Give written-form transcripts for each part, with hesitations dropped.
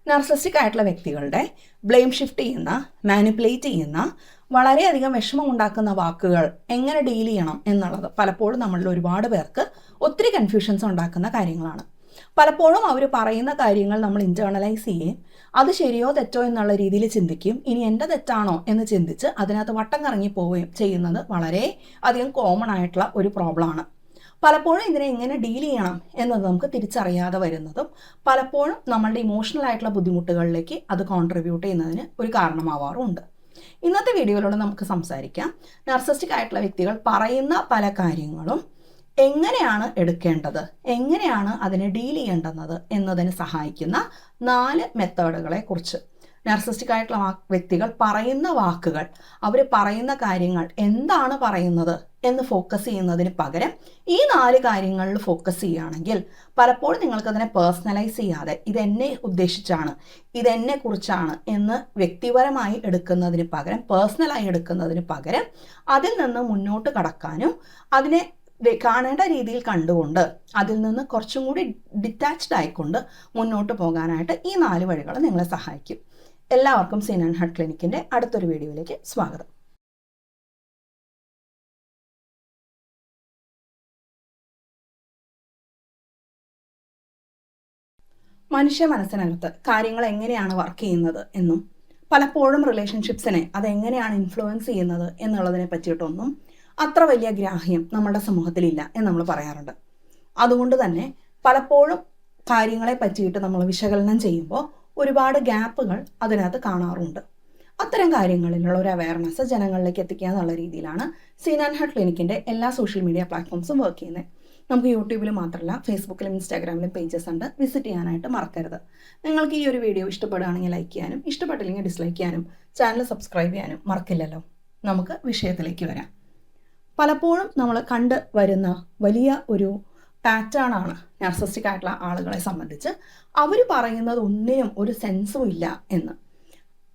Narcissistic ആയിട്ടുള്ള വ്യക്തികളുടെ blame shift ചെയ്യുന്ന, മാനിപ്പുലേറ്റ് ചെയ്യുന്ന, വളരെയധികം വിഷമം ഉണ്ടാക്കുന്ന വാക്കുകൾ എങ്ങനെ ഡീൽ ചെയ്യണം എന്നുള്ളത് പലപ്പോഴും നമ്മളിൽ ഒരുപാട് പേർക്ക് ഒത്തിരി കൺഫ്യൂഷൻസ് ഉണ്ടാക്കുന്ന കാര്യങ്ങളാണ്. പലപ്പോഴും അവർ പറയുന്ന കാര്യങ്ങൾ നമ്മൾ ഇൻറ്റേർണലൈസ് ചെയ്യുകയും അത് ശരിയോ തെറ്റോ എന്നുള്ള രീതിയിൽ ചിന്തിക്കും. ഇനി എൻ്റെ തെറ്റാണോ എന്ന് ചിന്തിച്ച് അതിനകത്ത് വട്ടം കറങ്ങി പോവുകയും ചെയ്യുന്നത് വളരെ അധികം കോമൺ ആയിട്ടുള്ള ഒരു പ്രോബ്ലമാണ്. പലപ്പോഴും ഇതിനെ എങ്ങനെ ഡീൽ ചെയ്യണം എന്നത് നമുക്ക് തിരിച്ചറിയാതെ വരുന്നതും പലപ്പോഴും നമ്മളുടെ ഇമോഷണൽ ആയിട്ടുള്ള ബുദ്ധിമുട്ടുകളിലേക്ക് അത് കോൺട്രിബ്യൂട്ട് ചെയ്യുന്നതിന് ഒരു കാരണമാവാറുമുണ്ട്. ഇന്നത്തെ വീഡിയോയിലൂടെ നമുക്ക് സംസാരിക്കാം നാർസിസ്റ്റിക് ആയിട്ടുള്ള വ്യക്തികൾ പറയുന്ന പല കാര്യങ്ങളും എങ്ങനെയാണ് എടുക്കേണ്ടത്, എങ്ങനെയാണ് അതിനെ ഡീൽ ചെയ്യേണ്ടത് എന്നതിന് സഹായിക്കുന്ന 4 മെത്തേഡുകളെ കുറിച്ച്. നാർസിസ്റ്റിക് ആയിട്ടുള്ള വ്യക്തികൾ പറയുന്ന വാക്കുകൾ, അവർ പറയുന്ന കാര്യങ്ങൾ എന്താണ് പറയുന്നത് എന്ന് ഫോക്കസ് ചെയ്യുന്നതിന് പകരം ഈ 4 കാര്യങ്ങളിൽ ഫോക്കസ് ചെയ്യുകയാണെങ്കിൽ പലപ്പോഴും നിങ്ങൾക്കതിനെ പേഴ്സണലൈസ് ചെയ്യാതെ ഇതെന്നെ ഉദ്ദേശിച്ചാണ്, ഇതെന്നെ കുറിച്ചാണ് എന്ന് വ്യക്തിപരമായി എടുക്കുന്നതിന് പകരം, പേഴ്സണലായി എടുക്കുന്നതിന് പകരം അതിൽ നിന്ന് മുന്നോട്ട് കടക്കാനും അതിനെ കാണേണ്ട രീതിയിൽ കണ്ടുകൊണ്ട് അതിൽ നിന്ന് കുറച്ചും കൂടി ഡിറ്റാച്ച്ഡ് ആയിക്കൊണ്ട് മുന്നോട്ട് പോകാനായിട്ട് ഈ 4 വഴികൾ നിങ്ങളെ സഹായിക്കും. എല്ലാവർക്കും സീൻ ആൻഡ് ഹാർട്ട് ക്ലിനിക്കിൻ്റെ അടുത്തൊരു വീഡിയോയിലേക്ക് സ്വാഗതം. മനുഷ്യ മനസ്സിനകത്ത് കാര്യങ്ങൾ എങ്ങനെയാണ് വർക്ക് ചെയ്യുന്നത് എന്നും പലപ്പോഴും റിലേഷൻഷിപ്സിനെ അതെങ്ങനെയാണ് ഇൻഫ്ലുവൻസ് ചെയ്യുന്നത് എന്നുള്ളതിനെ പറ്റിയിട്ടൊന്നും അത്ര വലിയ ഗ്രാഹ്യം നമ്മുടെ സമൂഹത്തിലില്ല എന്ന് നമ്മൾ പറയാറുണ്ട്. അതുകൊണ്ട് തന്നെ പലപ്പോഴും കാര്യങ്ങളെ പറ്റിയിട്ട് നമ്മൾ വിശകലനം ചെയ്യുമ്പോൾ ഒരുപാട് ഗ്യാപ്പുകൾ അതിനകത്ത് കാണാറുണ്ട്. അത്തരം കാര്യങ്ങളിലുള്ള ഒരു അവയർനെസ് ജനങ്ങളിലേക്ക് എത്തിക്കുക എന്നുള്ള രീതിയിലാണ് സീൻ ആൻഡ് ഹാർട്ട് ക്ലിനിക്കിൻ്റെ എല്ലാ സോഷ്യൽ മീഡിയ പ്ലാറ്റ്ഫോംസും വർക്ക് ചെയ്യുന്നത്. നമുക്ക് യൂട്യൂബിൽ മാത്രമല്ല ഫേസ്ബുക്കിലും ഇൻസ്റ്റാഗ്രാമിലും പേജസ് ഉണ്ട്, വിസിറ്റ് ചെയ്യാനായിട്ട് മറക്കരുത്. നിങ്ങൾക്ക് ഈ ഒരു വീഡിയോ ഇഷ്ടപ്പെടുകയാണെങ്കിൽ ലൈക്ക് ചെയ്യാനും ഇഷ്ടപ്പെട്ടില്ലെങ്കിൽ ഡിസ്ലൈക്ക് ചെയ്യാനും ചാനൽ സബ്സ്ക്രൈബ് ചെയ്യാനും മറക്കില്ലല്ലോ. നമുക്ക് വിഷയത്തിലേക്ക് വരാം. പലപ്പോഴും നമ്മൾ കണ്ട് വരുന്ന വലിയ ഒരു പാറ്റേൺ ആണ് നാർസിസ്റ്റിക് ആയിട്ടുള്ള ആളുകളെ സംബന്ധിച്ച് അവർ പറയുന്നത് ഒന്നിനും ഒരു സെൻസും ഇല്ല എന്ന്.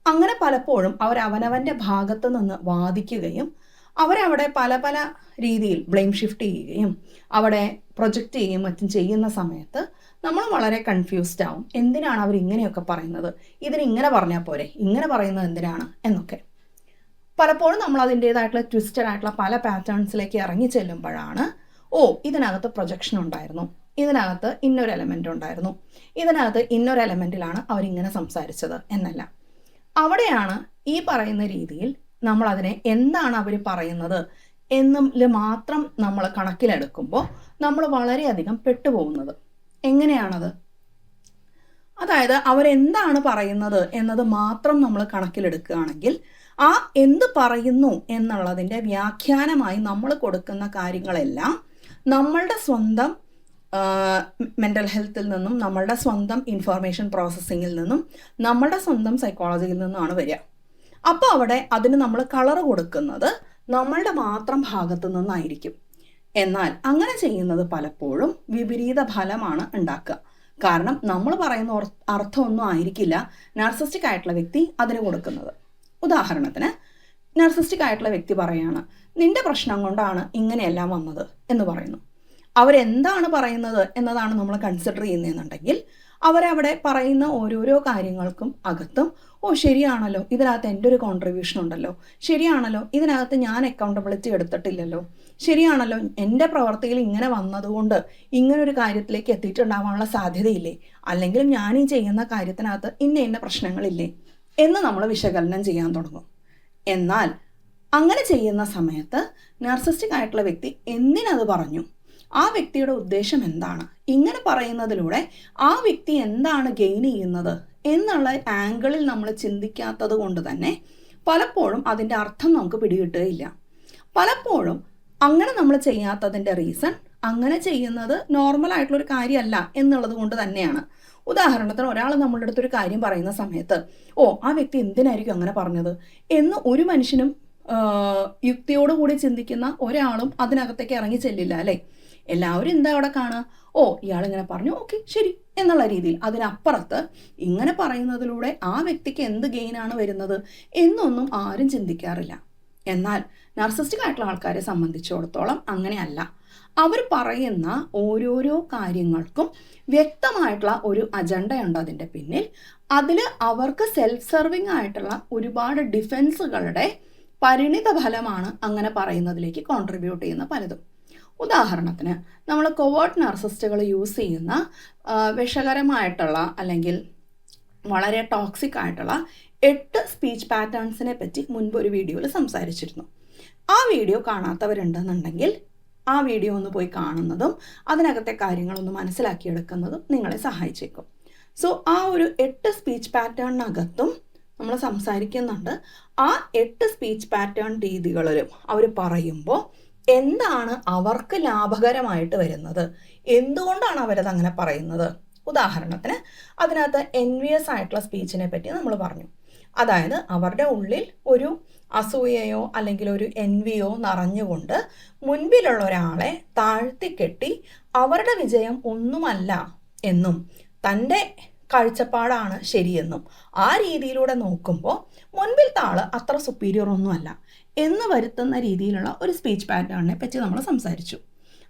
അങ്ങനെ പലപ്പോഴും അവനവൻ്റെ ഭാഗത്ത് നിന്ന് വാദിക്കുകയും അവരവിടെ പല പല രീതിയിൽ ബ്ലെയിം ഷിഫ്റ്റ് ചെയ്യുകയും അവിടെ പ്രൊജക്റ്റ് ചെയ്യുകയും മറ്റും ചെയ്യുന്ന സമയത്ത് നമ്മൾ വളരെ കൺഫ്യൂസ്ഡ് ആവും. എന്തിനാണ് അവർ ഇങ്ങനെയൊക്കെ പറയുന്നത്, ഇതിനിങ്ങനെ പറഞ്ഞാൽ പോരെ, ഇങ്ങനെ പറയുന്നത് എന്തിനാണ് എന്നൊക്കെ. പലപ്പോഴും നമ്മൾ അതിൻ്റേതായിട്ടുള്ള ട്വിസ്റ്റഡ് ആയിട്ടുള്ള പല പാറ്റേൺസിലേക്ക് ഇറങ്ങി ചെല്ലുമ്പോഴാണ് ഇതിനകത്ത് പ്രൊജക്ഷൻ ഉണ്ടായിരുന്നു, ഇതിനകത്ത് ഇന്നൊരു എലമെൻ്റ് ഉണ്ടായിരുന്നു, ഇതിനകത്ത് ഇന്നൊരു എലമെൻറ്റിലാണ് അവരിങ്ങനെ സംസാരിച്ചത് എന്നല്ല. അവിടെയാണ് ഈ പറയുന്ന രീതിയിൽ നമ്മളതിനെ എന്താണ് അവർ പറയുന്നത് എന്നിൽ മാത്രം നമ്മൾ കണക്കിലെടുക്കുമ്പോൾ നമ്മൾ വളരെയധികം പെട്ടുപോകുന്നത്. എങ്ങനെയാണത്? അതായത് അവരെന്താണ് പറയുന്നത് എന്നത് മാത്രം നമ്മൾ കണക്കിലെടുക്കുകയാണെങ്കിൽ ആ എന്ത് പറയുന്നു എന്നുള്ളതിൻ്റെ വ്യാഖ്യാനമായി നമ്മൾ കൊടുക്കുന്ന കാര്യങ്ങളെല്ലാം നമ്മളുടെ സ്വന്തം മെൻ്റൽ ഹെൽത്തിൽ നിന്നും നമ്മളുടെ സ്വന്തം ഇൻഫർമേഷൻ പ്രോസസ്സിങ്ങിൽ നിന്നും നമ്മളുടെ സ്വന്തം സൈക്കോളജിയിൽ നിന്നുമാണ് വരിക. അപ്പോൾ അവിടെ അതിന് നമ്മൾ കളർ കൊടുക്കുന്നത് നമ്മളുടെ മാത്രം ഭാഗത്തു നിന്നായിരിക്കും. എന്നാൽ അങ്ങനെ ചെയ്യുന്നത് പലപ്പോഴും വിപരീത ഫലമാണ് ഉണ്ടാക്കുക. കാരണം നമ്മൾ പറയുന്ന അർത്ഥമൊന്നും ആയിരിക്കില്ല നാർസിസ്റ്റിക് ആയിട്ടുള്ള വ്യക്തി അതിന് കൊടുക്കുന്നത്. ഉദാഹരണത്തിന് നാർസിസ്റ്റിക് ആയിട്ടുള്ള വ്യക്തി പറയാണ്, നിന്റെ പ്രശ്നം കൊണ്ടാണ് ഇങ്ങനെയെല്ലാം വന്നത് എന്ന് പറയുന്നു. അവരെന്താണ് പറയുന്നത് എന്നതാണ് നമ്മൾ കൺസിഡർ ചെയ്യുന്നതെന്നുണ്ടെങ്കിൽ അവരവിടെ പറയുന്ന ഓരോരോ കാര്യങ്ങൾക്കും അകത്തും ശരിയാണല്ലോ, ഇതിനകത്ത് എൻ്റെ ഒരു കോൺട്രിബ്യൂഷൻ ഉണ്ടല്ലോ, ശരിയാണല്ലോ, ഇതിനകത്ത് ഞാൻ അക്കൗണ്ടബിലിറ്റി എടുത്തിട്ടില്ലല്ലോ, ശരിയാണല്ലോ, എൻ്റെ പ്രവർത്തിയിൽ ഇങ്ങനെ വന്നതുകൊണ്ട് ഇങ്ങനൊരു കാര്യത്തിലേക്ക് എത്തിയിട്ടുണ്ടാവാനുള്ള സാധ്യതയില്ലേ, അല്ലെങ്കിൽ ഞാൻ ഈ ചെയ്യുന്ന കാര്യത്തിനകത്ത് ഇന്ന പ്രശ്നങ്ങളില്ലേ എന്ന് നമ്മൾ വിശകലനം ചെയ്യാൻ തുടങ്ങും. എന്നാൽ അങ്ങനെ ചെയ്യുന്ന സമയത്ത് നാർസിസ്റ്റിക് ആയിട്ടുള്ള വ്യക്തി എന്തിനത് പറഞ്ഞു, ആ വ്യക്തിയുടെ ഉദ്ദേശം എന്താണ്, ഇങ്ങനെ പറയുന്നതിലൂടെ ആ വ്യക്തി എന്താണ് ഗെയിൻ ചെയ്യുന്നത് എന്നുള്ള ആംഗിളിൽ നമ്മൾ ചിന്തിക്കാത്തത് കൊണ്ട് തന്നെ പലപ്പോഴും അതിൻ്റെ അർത്ഥം നമുക്ക് പിടികിട്ടുകയില്ല. പലപ്പോഴും അങ്ങനെ നമ്മൾ ചെയ്യാത്തതിൻ്റെ റീസൺ അങ്ങനെ ചെയ്യുന്നത് നോർമലായിട്ടുള്ളൊരു കാര്യമല്ല എന്നുള്ളത് കൊണ്ട് തന്നെയാണ്. ഉദാഹരണത്തിന് ഒരാൾ നമ്മളുടെ അടുത്തൊരു കാര്യം പറയുന്ന സമയത്ത് ആ വ്യക്തി എന്തിനായിരിക്കും അങ്ങനെ പറഞ്ഞത് എന്ന് ഒരു മനുഷ്യനും യുക്തിയോടുകൂടി ചിന്തിക്കുന്ന ഒരാളും അതിനകത്തേക്ക് ഇറങ്ങി ചെല്ലില്ല അല്ലേ. എല്ലാവരും എന്താ അവിടെ കാണുക, ഇയാളിങ്ങനെ പറഞ്ഞു, ഓക്കെ ശരി എന്നുള്ള രീതിയിൽ. അതിനപ്പുറത്ത് ഇങ്ങനെ പറയുന്നതിലൂടെ ആ വ്യക്തിക്ക് എന്ത് ഗെയിനാണ് വരുന്നത് എന്നൊന്നും ആരും ചിന്തിക്കാറില്ല. എന്നാൽ നാർസിസ്റ്റിക് ആയിട്ടുള്ള ആൾക്കാരെ സംബന്ധിച്ചിടത്തോളം അങ്ങനെയല്ല. അവർ പറയുന്ന ഓരോരോ കാര്യങ്ങൾക്കും വ്യക്തമായിട്ടുള്ള ഒരു അജണ്ടയുണ്ട് അതിൻ്റെ പിന്നിൽ. അതിൽ അവർക്ക് സെൽഫ് സെർവിങ് ആയിട്ടുള്ള ഒരുപാട് ഡിഫെൻസുകളുടെ പരിണിത ഫലമാണ് അങ്ങനെ പറയുന്നതിലേക്ക് കോൺട്രിബ്യൂട്ട് ചെയ്യുന്ന പലതും. ഉദാഹരണത്തിന് നമ്മൾ കൊവേർട്ട് നർസിസ്റ്റുകൾ യൂസ് ചെയ്യുന്ന വിഷകരമായിട്ടുള്ള അല്ലെങ്കിൽ വളരെ ടോക്സിക് ആയിട്ടുള്ള 8 സ്പീച്ച് പാറ്റേൺസിനെ പറ്റി മുൻപ് ഒരു വീഡിയോയിൽ സംസാരിച്ചിരുന്നു. ആ വീഡിയോ കാണാത്തവരുണ്ടെന്നുണ്ടെങ്കിൽ ആ വീഡിയോ ഒന്ന് പോയി കാണുന്നതും അതിനകത്തെ കാര്യങ്ങളൊന്ന് മനസ്സിലാക്കിയെടുക്കുന്നതും നിങ്ങളെ സഹായിച്ചേക്കും. സോ ആ ഒരു 8 സ്പീച്ച് പാറ്റേണിനകത്തും നമ്മൾ സംസാരിക്കുന്നുണ്ട്. ആ 8 സ്പീച്ച് പാറ്റേൺ രീതികളിലും അവർ പറയുമ്പോൾ എന്താണ് അവർക്ക് ലാഭകരമായിട്ട് വരുന്നത്, എന്തുകൊണ്ടാണ് അവരത് അങ്ങനെ പറയുന്നത്. ഉദാഹരണത്തിന് അതിനകത്ത് എൻവിയസ് ആയിട്ടുള്ള സ്പീച്ചിനെ പറ്റി നമ്മൾ പറഞ്ഞു. അതായത് അവരുടെ ഉള്ളിൽ ഒരു അസൂയയോ അല്ലെങ്കിൽ ഒരു എൻവിയോ നിറഞ്ഞുകൊണ്ട് മുൻപിലുള്ള ഒരാളെ താഴ്ത്തിക്കെട്ടി അവരുടെ വിജയം ഒന്നുമല്ല എന്നും തൻ്റെ കാഴ്ചപ്പാടാണ് ശരിയെന്നും ആ രീതിയിലൂടെ നോക്കുമ്പോൾ മുൻപിലത്തെ ആൾ അത്ര സുപ്പീരിയർ ഒന്നുമല്ല എന്ന് വരുത്തുന്ന രീതിയിലുള്ള ഒരു സ്പീച്ച് പാറ്റേണിനെ പറ്റി നമ്മൾ സംസാരിച്ചു.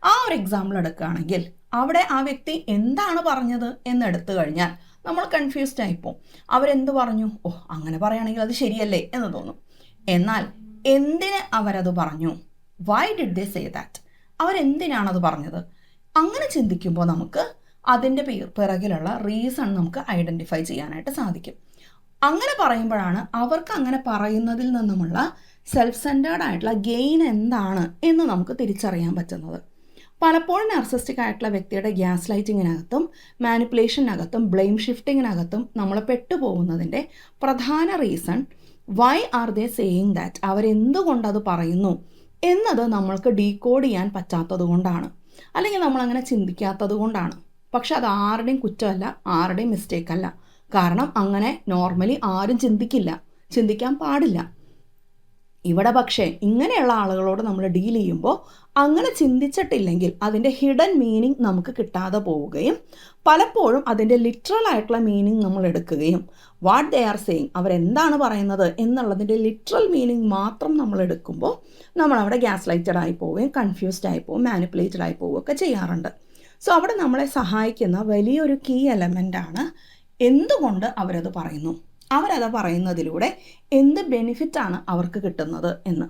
ആ ഒരു എക്സാമ്പിൾ എടുക്കുകയാണെങ്കിൽ അവിടെ ആ വ്യക്തി എന്താണ് പറഞ്ഞത് എന്നെടുത്തു കഴിഞ്ഞാൽ നമ്മൾ കൺഫ്യൂസ്ഡ് ആയിപ്പോവും. അവരെന്ത് പറഞ്ഞു, ഓ അങ്ങനെ പറയുകയാണെങ്കിൽ അത് ശരിയല്ലേ എന്ന് തോന്നും. എന്നാൽ എന്തിന് അവരത് പറഞ്ഞു, why did they say that, അവരെന്തിനാണത് പറഞ്ഞത്, അങ്ങനെ ചിന്തിക്കുമ്പോൾ നമുക്ക് അതിൻ്റെ പിറകിലുള്ള റീസൺ നമുക്ക് ഐഡൻറ്റിഫൈ ചെയ്യാനായിട്ട് സാധിക്കും. അങ്ങനെ പറയുമ്പോഴാണ് അവർക്ക് അങ്ങനെ പറയുന്നതിൽ നിന്നുമുള്ള സെൽഫ് സെൻറ്റേർഡ് ആയിട്ടുള്ള ഗെയിൻ എന്താണ് എന്ന് നമുക്ക് തിരിച്ചറിയാൻ പറ്റുന്നത്. പലപ്പോഴും നർസിസ്റ്റിക് ആയിട്ടുള്ള വ്യക്തിയുടെ ഗ്യാസ് ലൈറ്റിങ്ങിനകത്തും മാനിപ്പുലേഷനകത്തും ബ്ലെയിം ഷിഫ്റ്റിങ്ങിനകത്തും നമ്മൾ പെട്ടുപോകുന്നതിൻ്റെ പ്രധാന reason why are they saying that, അവരെന്തുകൊണ്ടത് പറയുന്നു എന്നത് നമ്മൾക്ക് ഡീകോഡ് ചെയ്യാൻ പറ്റാത്തത് കൊണ്ടാണ്, അല്ലെങ്കിൽ നമ്മളങ്ങനെ ചിന്തിക്കാത്തത് കൊണ്ടാണ്. പക്ഷെ അത് ആരുടെയും കുറ്റമല്ല, ആരുടെയും മിസ്റ്റേക്ക് അല്ല. കാരണം അങ്ങനെ നോർമലി ആരും ചിന്തിക്കാൻ പാടില്ല. ഇവിടെ പക്ഷേ ഇങ്ങനെയുള്ള ആളുകളോട് നമ്മൾ ഡീൽ ചെയ്യുമ്പോൾ അങ്ങനെ ചിന്തിച്ചിട്ടില്ലെങ്കിൽ അതിൻ്റെ ഹിഡൻ മീനിങ് നമുക്ക് കിട്ടാതെ പോവുകയും പലപ്പോഴും അതിൻ്റെ ലിറ്ററൽ ആയിട്ടുള്ള മീനിങ് നമ്മൾ എടുക്കുകയും വാട്ട് ദേ ആർ സെയിങ്, അവരെന്താണ് പറയുന്നത് എന്നുള്ളതിൻ്റെ ലിറ്ററൽ മീനിങ് മാത്രം നമ്മൾ എടുക്കുമ്പോൾ നമ്മളവിടെ ഗ്യാസ് ലൈറ്റഡ് ആയി പോവുകയും കൺഫ്യൂസ്ഡ് ആയി പോവുകയും മാനിപ്പുലേറ്റഡ് ആയി പോവുകയൊക്കെ ചെയ്യാറുണ്ട്. സോ അവിടെ നമ്മളെ സഹായിക്കുന്ന വലിയൊരു കീ എലമെൻ്റാണ് എന്തുകൊണ്ട് അവരത് പറയുന്നു, അവരത് പറയുന്നതിലൂടെ എന്ത് ബെനിഫിറ്റാണ് അവർക്ക് കിട്ടുന്നത് എന്ന്.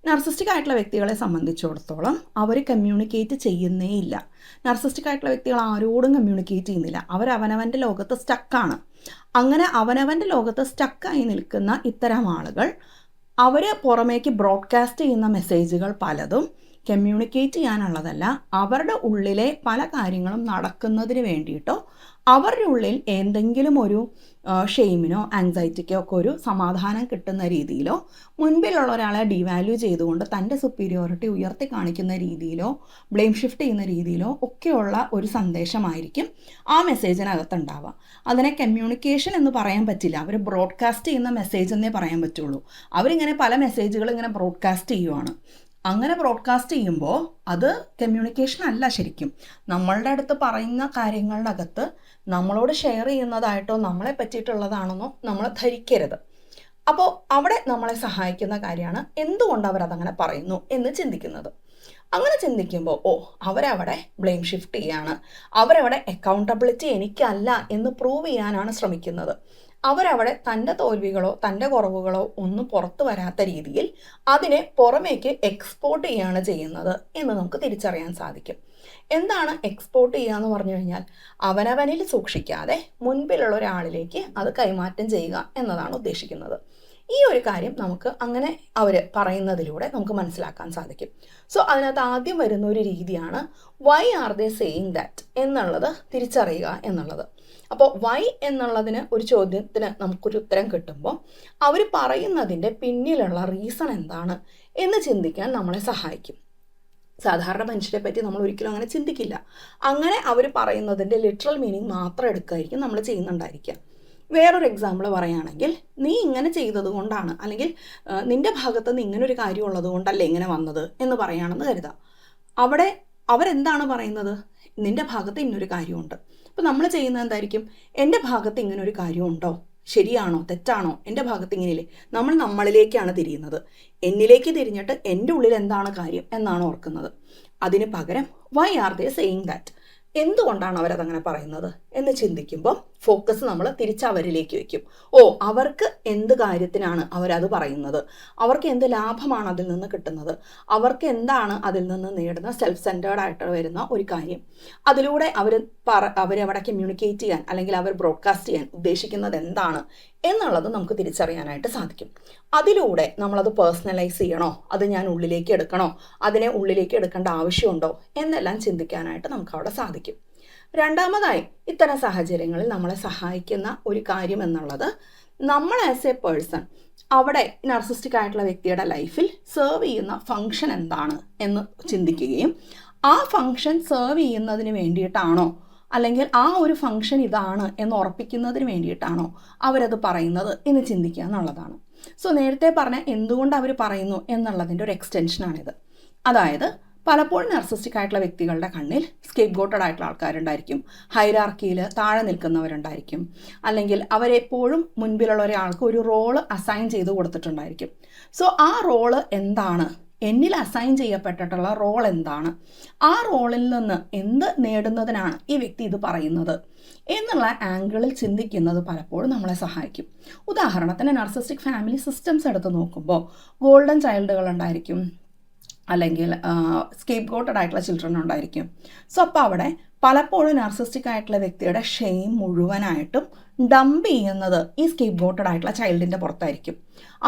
നർസിസ്റ്റിക് ആയിട്ടുള്ള വ്യക്തികളെ സംബന്ധിച്ചിടത്തോളം അവർ കമ്മ്യൂണിക്കേറ്റ് ചെയ്യുന്നേ ഇല്ല. നർസിസ്റ്റിക് ആയിട്ടുള്ള വ്യക്തികൾ ആരോടും കമ്മ്യൂണിക്കേറ്റ് ചെയ്യുന്നില്ല. അവനവൻ്റെ ലോകത്ത് സ്റ്റക്കാണ്. അങ്ങനെ അവനവൻ്റെ ലോകത്ത് സ്റ്റക്കായി നിൽക്കുന്ന ഇത്തരം ആളുകൾ അവർ പുറമേക്ക് ബ്രോഡ്കാസ്റ്റ് ചെയ്യുന്ന മെസ്സേജുകൾ പലതും കമ്മ്യൂണിക്കേറ്റ് ചെയ്യാനുള്ളതല്ല, അവരുടെ ഉള്ളിലെ പല കാര്യങ്ങളും നടക്കുന്നതിന് വേണ്ടിയിട്ടോ അവരുടെ ഉള്ളിൽ എന്തെങ്കിലും ഒരു ഷെയിമിനോ ആങ്സൈറ്റിക്കോ ഒക്കെ ഒരു സമാധാനം കിട്ടുന്ന രീതിയിലോ മുൻപിലുള്ള ഒരാളെ ഡീവാല്യൂ ചെയ്തുകൊണ്ട് തൻ്റെ സുപ്പീരിയോറിറ്റി ഉയർത്തി കാണിക്കുന്ന രീതിയിലോ ബ്ലെയിം ഷിഫ്റ്റ് ചെയ്യുന്ന രീതിയിലോ ഒക്കെയുള്ള ഒരു സന്ദേശമായിരിക്കും ആ മെസ്സേജിനകത്തുണ്ടാവുക. അതിനെ കമ്മ്യൂണിക്കേഷൻ എന്ന് പറയാൻ പറ്റില്ല, അവർ ബ്രോഡ്കാസ്റ്റ് ചെയ്യുന്ന മെസ്സേജ് എന്നേ പറയാൻ പറ്റുള്ളൂ. അവരിങ്ങനെ പല മെസ്സേജുകൾ ഇങ്ങനെ ബ്രോഡ്കാസ്റ്റ് ചെയ്യുവാണ്. അങ്ങനെ ബ്രോഡ്കാസ്റ്റ് ചെയ്യുമ്പോൾ അത് കമ്മ്യൂണിക്കേഷൻ അല്ല. ശരിക്കും നമ്മളുടെ അടുത്ത് പറയുന്ന കാര്യങ്ങളുടെ അകത്ത് നമ്മളോട് ഷെയർ ചെയ്യുന്നതായിട്ടോ നമ്മളെ പറ്റിയിട്ടുള്ളതാണെന്നോ നമ്മൾ ധരിക്കരുത്. അപ്പോൾ അവിടെ നമ്മളെ സഹായിക്കുന്ന കാര്യമാണ് എന്തുകൊണ്ട് അവരതങ്ങനെ പറയുന്നു എന്ന് ചിന്തിക്കുന്നത്. അങ്ങനെ ചിന്തിക്കുമ്പോൾ അവരവിടെ ബ്ലെയിം ഷിഫ്റ്റ് ചെയ്യാണ്, അവരവിടെ അക്കൗണ്ടബിലിറ്റി എനിക്കല്ല എന്ന് പ്രൂവ് ചെയ്യാനാണ് ശ്രമിക്കുന്നത്. അവരവിടെ തൻ്റെ തോൽവികളോ തൻ്റെ കുറവുകളോ ഒന്നും പുറത്തു വരാത്ത രീതിയിൽ അതിനെ പുറമേക്ക് എക്സ്പോർട്ട് ചെയ്യുകയാണ് ചെയ്യുന്നത് എന്ന് നമുക്ക് തിരിച്ചറിയാൻ സാധിക്കും. എന്താണ് എക്സ്പോർട്ട് ചെയ്യുക എന്ന് പറഞ്ഞു കഴിഞ്ഞാൽ അവനവനിൽ സൂക്ഷിക്കാതെ മുൻപിലുള്ള ഒരാളിലേക്ക് അത് കൈമാറ്റം ചെയ്യുക എന്നതാണ് ഉദ്ദേശിക്കുന്നത്. ഈ ഒരു കാര്യം നമുക്ക് അങ്ങനെ അവർ പറയുന്നതിലൂടെ നമുക്ക് മനസ്സിലാക്കാൻ സാധിക്കും. സോ അതിനകത്ത് ആദ്യം വരുന്ന ഒരു രീതിയാണ് why are they saying that എന്നുള്ളത് തിരിച്ചറിയുക എന്നുള്ളത്. അപ്പോൾ വൈ എന്നുള്ളതിന് ഒരു ചോദ്യത്തിന് നമുക്കൊരു ഉത്തരം കിട്ടുമ്പോൾ അവർ പറയുന്നതിൻ്റെ പിന്നിലുള്ള റീസൺ എന്താണ് എന്ന് ചിന്തിക്കാൻ നമ്മളെ സഹായിക്കും. സാധാരണ മനുഷ്യരെ പറ്റി നമ്മൾ ഒരിക്കലും അങ്ങനെ ചിന്തിക്കില്ല. അങ്ങനെ അവർ പറയുന്നതിൻ്റെ ലിറ്ററൽ മീനിങ് മാത്രം എടുക്കുകയായിരിക്കും നമ്മൾ ചെയ്യുന്നുണ്ടായിരിക്കുക. വേറൊരു എക്സാമ്പിൾ പറയുകയാണെങ്കിൽ, നീ ഇങ്ങനെ ചെയ്തത് കൊണ്ടാണ്, അല്ലെങ്കിൽ നിൻ്റെ ഭാഗത്ത് നിന്ന് ഇങ്ങനൊരു കാര്യം ഉള്ളത് കൊണ്ടല്ലേ ഇങ്ങനെ വന്നത് എന്ന് പറയുകയാണെന്ന് കരുതാം. അവിടെ അവരെന്താണ് പറയുന്നത്, നിൻ്റെ ഭാഗത്ത് ഇന്നൊരു കാര്യമുണ്ട്. അപ്പോൾ നമ്മൾ ചെയ്യുന്നത് എന്തായിരിക്കും, എൻ്റെ ഭാഗത്ത് ഇങ്ങനൊരു കാര്യമുണ്ടോ ശരിയാണോ തെറ്റാണോ, എൻ്റെ ഭാഗത്ത് ഇങ്ങനെയില്ലേ, നമ്മൾ നമ്മളിലേക്കാണ് തിരിയുന്നത്. എന്നിലേക്ക് തിരിഞ്ഞിട്ട് എൻ്റെ ഉള്ളിൽ എന്താണ് കാര്യം എന്നാണ് ഓർക്കുന്നത്. അതിന് പകരം why are they saying that, എന്തുകൊണ്ടാണ് അവരതങ്ങനെ പറയുന്നത് എന്ന് ചിന്തിക്കുമ്പോൾ ഫോക്കസ് നമ്മൾ തിരിച്ചവരിലേക്ക് വയ്ക്കും. ഓ, അവർക്ക് എന്ത് കാര്യത്തിനാണ് അവരത് പറയുന്നത്, അവർക്ക് എന്ത് ലാഭമാണ് അതിൽ നിന്ന് കിട്ടുന്നത്, അവർക്ക് എന്താണ് അതിൽ നിന്ന് നേടുന്ന സെൽഫ് സെൻറ്റേർഡ് ആയിട്ട് വരുന്ന ഒരു കാര്യം, അതിലൂടെ അവരവിടെ കമ്മ്യൂണിക്കേറ്റ് ചെയ്യാൻ അല്ലെങ്കിൽ അവർ ബ്രോഡ്കാസ്റ്റ് ചെയ്യാൻ ഉദ്ദേശിക്കുന്നത് എന്താണ് എന്നുള്ളത് നമുക്ക് തിരിച്ചറിയാനായിട്ട് സാധിക്കും. അതിലൂടെ നമ്മളത് പേഴ്സണലൈസ് ചെയ്യണോ, അത് ഞാൻ ഉള്ളിലേക്ക് എടുക്കണോ, അതിനെ ഉള്ളിലേക്ക് എടുക്കേണ്ട ആവശ്യമുണ്ടോ എന്നെല്ലാം ചിന്തിക്കാനായിട്ട് നമുക്ക് അവിടെ സാധിക്കും. രണ്ടാമതായി, ഇത്തരം സാഹചര്യങ്ങളിൽ നമ്മളെ സഹായിക്കുന്ന ഒരു കാര്യം എന്നുള്ളത്, നമ്മൾ ആസ് എ പേഴ്സൺ അവിടെ നർസിസ്റ്റിക് ആയിട്ടുള്ള വ്യക്തിയുടെ ലൈഫിൽ സെർവ് ചെയ്യുന്ന ഫങ്ഷൻ എന്താണ് എന്ന് ചിന്തിക്കുകയും ആ ഫങ്ഷൻ സെർവ് ചെയ്യുന്നതിന് വേണ്ടിയിട്ടാണോ അല്ലെങ്കിൽ ആ ഒരു ഫങ്ഷൻ ഇതാണ് എന്ന് ഉറപ്പിക്കുന്നതിന് വേണ്ടിയിട്ടാണോ അവരത് പറയുന്നത് എന്ന് ചിന്തിക്കുക എന്നുള്ളതാണ്. സോ നേരത്തെ പറഞ്ഞ എന്തുകൊണ്ട് അവർ പറയുന്നു എന്നുള്ളതിൻ്റെ ഒരു എക്സ്റ്റൻഷനാണിത്. അതായത് പലപ്പോഴും നർസിസ്റ്റിക് ആയിട്ടുള്ള വ്യക്തികളുടെ കണ്ണിൽ സ്കേപ്പ് ഗോട്ടഡ് ആയിട്ടുള്ള ആൾക്കാരുണ്ടായിരിക്കും, ഹൈറാർക്കിയിൽ താഴെ നിൽക്കുന്നവരുണ്ടായിരിക്കും, അല്ലെങ്കിൽ അവരെപ്പോഴും മുൻപിലുള്ള ഒരാൾക്ക് ഒരു റോള് അസൈൻ ചെയ്ത് കൊടുത്തിട്ടുണ്ടായിരിക്കും. സോ ആ റോള് എന്താണ്, എന്നിൽ അസൈൻ ചെയ്യപ്പെട്ടിട്ടുള്ള റോൾ എന്താണ്, ആ റോളിൽ നിന്ന് എന്ത് നേടുന്നതിനാണ് ഈ വ്യക്തി ഇത് പറയുന്നത് എന്നുള്ള ആംഗിളിൽ ചിന്തിക്കുന്നത് പലപ്പോഴും നമ്മളെ സഹായിക്കും. ഉദാഹരണത്തിന് നർസിസ്റ്റിക് ഫാമിലി സിസ്റ്റംസ് എടുത്ത് നോക്കുമ്പോൾ ഗോൾഡൻ ചൈൽഡുകൾ ഉണ്ടായിരിക്കും, അല്ലെങ്കിൽ സ്കേപ്പ് ഗോട്ടഡ് ആയിട്ടുള്ള ചിൽഡ്രൻ ഉണ്ടായിരിക്കും. സോ അപ്പോൾ അവിടെ പലപ്പോഴും നർസിസ്റ്റിക് ആയിട്ടുള്ള വ്യക്തിയുടെ ഷെയിം മുഴുവനായിട്ടും ഡംപ് ചെയ്യുന്നത് ഈ സ്കേപ്പ് ഗോട്ടഡ് ആയിട്ടുള്ള ചൈൽഡിൻ്റെ പുറത്തായിരിക്കും.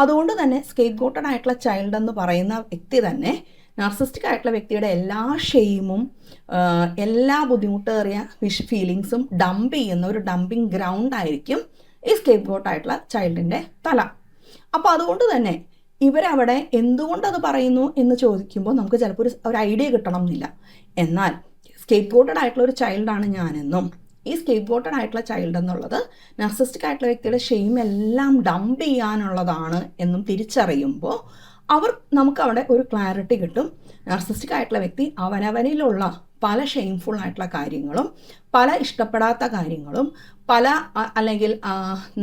അതുകൊണ്ട് തന്നെ സ്കേപ്പ് ഗോട്ടഡ് ആയിട്ടുള്ള ചൈൽഡ് എന്ന് പറയുന്ന വ്യക്തി തന്നെ നർസിസ്റ്റിക് ആയിട്ടുള്ള വ്യക്തിയുടെ എല്ലാ ഷെയിമും എല്ലാ ബുദ്ധിമുട്ടേറിയ ഫീലിങ്സും ഡംപ് ചെയ്യുന്ന ഒരു ഡംപിങ് ഗ്രൗണ്ട് ആയിരിക്കും ഈ സ്കേപ്പ് ഗോട്ടായിട്ടുള്ള ചൈൽഡിൻ്റെ തല. അപ്പോൾ അതുകൊണ്ട് തന്നെ ഇവരവിടെ എന്തുകൊണ്ടത് പറയുന്നു എന്ന് ചോദിക്കുമ്പോൾ നമുക്ക് ചിലപ്പോൾ ഒരു ഐഡിയ കിട്ടണം എന്നില്ല. എന്നാൽ സ്കേപ്പ് ഗോട്ടഡ് ആയിട്ടുള്ള ഒരു ചൈൽഡാണ് ഞാനെന്നും ഈ സ്കേപ്പ് ഗോട്ടഡ് ആയിട്ടുള്ള ചൈൽഡ് എന്നുള്ളത് നർസിസ്റ്റിക് ആയിട്ടുള്ള വ്യക്തിയുടെ ഷെയിം എല്ലാം ഡംപ് ചെയ്യാനുള്ളതാണ് എന്നും തിരിച്ചറിയുമ്പോൾ നമുക്ക് അവിടെ ഒരു ക്ലാരിറ്റി കിട്ടും. നർസിസ്റ്റിക് ആയിട്ടുള്ള വ്യക്തി അവനവനിലുള്ള പല ഷെയിംഫുൾ ആയിട്ടുള്ള കാര്യങ്ങളും പല ഇഷ്ടപ്പെടാത്ത കാര്യങ്ങളും അല്ലെങ്കിൽ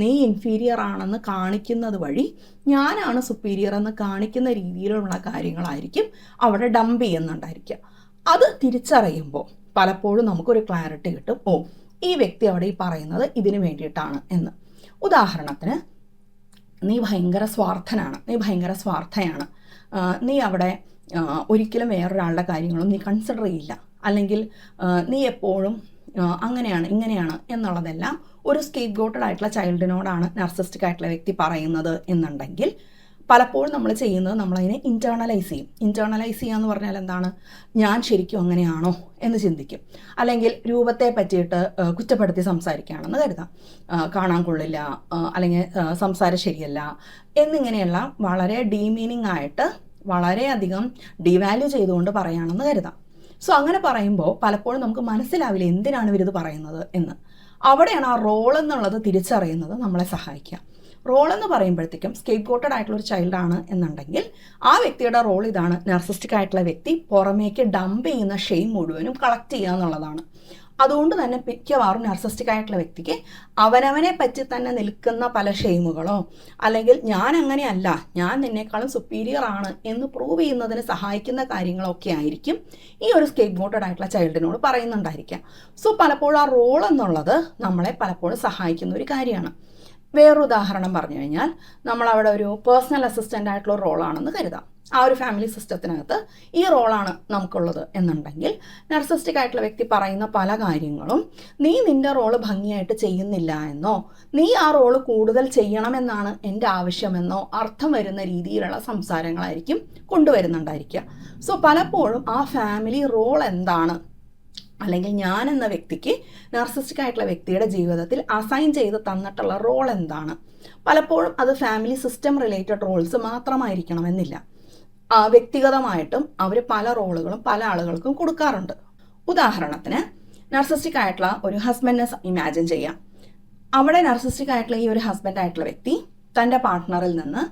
നീ ഇൻഫീരിയർ ആണെന്ന് കാണിക്കുന്നത് വഴി ഞാനാണ് സുപ്പീരിയർ എന്ന് കാണിക്കുന്ന രീതിയിലുള്ള കാര്യങ്ങളായിരിക്കും അവിടെ ഡംപ് ചെയ്യുന്നുണ്ടായിരിക്കുക. അത് തിരിച്ചറിയുമ്പോൾ പലപ്പോഴും നമുക്കൊരു ക്ലാരിറ്റി കിട്ടും, ഓ ഈ വ്യക്തി അവിടെ ഈ പറയുന്നത് ഇതിന് വേണ്ടിയിട്ടാണ് എന്ന്. ഉദാഹരണത്തിന്, നീ ഭയങ്കര സ്വാർത്ഥനാണ്, നീ ഭയങ്കര സ്വാർത്ഥയാണ്, നീ അവിടെ ഒരിക്കലും വേറൊരാളുടെ കാര്യങ്ങളും നീ കൺസിഡർ ചെയ്യില്ല, അല്ലെങ്കിൽ നീ എപ്പോഴും അങ്ങനെയാണ് ഇങ്ങനെയാണ് എന്നുള്ളതെല്ലാം ഒരു സ്കേപ്പ് ഗോട്ടഡ് ആയിട്ടുള്ള ചൈൽഡിനോടാണ് നർസിസ്റ്റിക് ആയിട്ടുള്ള വ്യക്തി പറയുന്നത് എന്നുണ്ടെങ്കിൽ പലപ്പോഴും നമ്മൾ ചെയ്യുന്നത് നമ്മളതിനെ ഇൻറ്റേർണലൈസ് ചെയ്യും. ഇൻറ്റേർണലൈസ് ചെയ്യുക എന്ന് പറഞ്ഞാൽ എന്താണ്, ഞാൻ ശരിക്കും അങ്ങനെയാണോ എന്ന് ചിന്തിക്കും. അല്ലെങ്കിൽ രൂപത്തെ പറ്റിയിട്ട് കുറ്റപ്പെടുത്തി സംസാരിക്കുകയാണെന്ന് കരുതാം, കാണാൻ കൊള്ളില്ല, അല്ലെങ്കിൽ സംസാരം ശരിയല്ല എന്നിങ്ങനെയുള്ള വളരെ ഡീമീനിങ് ആയിട്ട് വളരെയധികം ഡിവാല്യൂ ചെയ്തുകൊണ്ട് പറയുകയാണെന്ന് കരുതാം. സോ അങ്ങനെ പറയുമ്പോൾ പലപ്പോഴും നമുക്ക് മനസ്സിലാവില്ല എന്തിനാണ് ഇവരിത് പറയുന്നത് എന്ന്. അവിടെയാണ് ആ റോൾ എന്നുള്ളത് തിരിച്ചറിയുന്നത് നമ്മളെ സഹായിക്കുക. റോൾ എന്ന് പറയുമ്പോഴത്തേക്കും സ്കേപ്പ് ഗോട്ടഡ് ആയിട്ടുള്ള ഒരു ചൈൽഡാണ് എന്നുണ്ടെങ്കിൽ ആ വ്യക്തിയുടെ റോൾ ഇതാണ്, നർസിസ്റ്റിക് ആയിട്ടുള്ള വ്യക്തി പുറമേക്ക് ഡംപ് ചെയ്യുന്ന ഷെയിം മുഴുവനും കളക്ട് ചെയ്യുക എന്നുള്ളതാണ്. അതുകൊണ്ട് തന്നെ മിക്കവാറും നർസിസ്റ്റിക് ആയിട്ടുള്ള വ്യക്തിക്ക് അവനവനെ പറ്റി തന്നെ നിൽക്കുന്ന പല ഷെയിമുകളോ അല്ലെങ്കിൽ ഞാൻ അങ്ങനെയല്ല, ഞാൻ നിന്നേക്കാളും സുപ്പീരിയർ ആണ് എന്ന് പ്രൂവ് ചെയ്യുന്നതിന് സഹായിക്കുന്ന കാര്യങ്ങളൊക്കെ ആയിരിക്കും ഈ ഒരു സ്കേപ്പ് ഗോട്ടഡ് ആയിട്ടുള്ള ചൈൽഡിനോട് പറയുന്നുണ്ടായിരിക്കാം. സോ പലപ്പോഴും ആ റോൾ എന്നുള്ളത് നമ്മളെ പലപ്പോഴും സഹായിക്കുന്ന ഒരു കാര്യമാണ്. വേറൊരു ഉദാഹരണം പറഞ്ഞു കഴിഞ്ഞാൽ, നമ്മളവിടെ ഒരു പേഴ്സണൽ അസിസ്റ്റൻ്റ് ആയിട്ടുള്ള റോളാണെന്ന് കരുതാം. ആ ഒരു ഫാമിലി സിസ്റ്റത്തിനകത്ത് ഈ റോളാണ് നമുക്കുള്ളത് എന്നുണ്ടെങ്കിൽ നർസിസ്റ്റിക് ആയിട്ടുള്ള വ്യക്തി പറയുന്ന പല കാര്യങ്ങളും നീ നിൻ്റെ റോള് ഭംഗിയായിട്ട് ചെയ്യുന്നില്ല എന്നോ നീ ആ റോള് കൂടുതൽ ചെയ്യണമെന്നാണ് എൻ്റെ ആവശ്യമെന്നോ അർത്ഥം വരുന്ന രീതിയിലുള്ള സംസാരങ്ങളായിരിക്കും കൊണ്ടുവരുന്നുണ്ടായിരിക്കുക. സോ പലപ്പോഴും ആ ഫാമിലി റോൾ എന്താണ്, അല്ലെങ്കിൽ ഞാൻ എന്ന വ്യക്തിക്ക് നർസിസ്റ്റിക് ആയിട്ടുള്ള വ്യക്തിയുടെ ജീവിതത്തിൽ അസൈൻ ചെയ്ത് തന്നിട്ടുള്ള റോൾ എന്താണ്, പലപ്പോഴും അത് ഫാമിലി സിസ്റ്റം റിലേറ്റഡ് റോൾസ് മാത്രമായിരിക്കണമെന്നില്ല. വ്യക്തിഗതമായിട്ടും അവർ പല റോളുകളും പല ആളുകൾക്കും കൊടുക്കാറുണ്ട്. ഉദാഹരണത്തിന്, നർസിസ്റ്റിക് ആയിട്ടുള്ള ഒരു ഹസ്ബൻഡിനെ ഇമാജിൻ ചെയ്യാം. അവിടെ നർസിസ്റ്റിക് ആയിട്ടുള്ള ഈ ഒരു ഹസ്ബൻഡ് ആയിട്ടുള്ള വ്യക്തി തൻ്റെ പാർട്ട്ണറിൽ നിന്ന്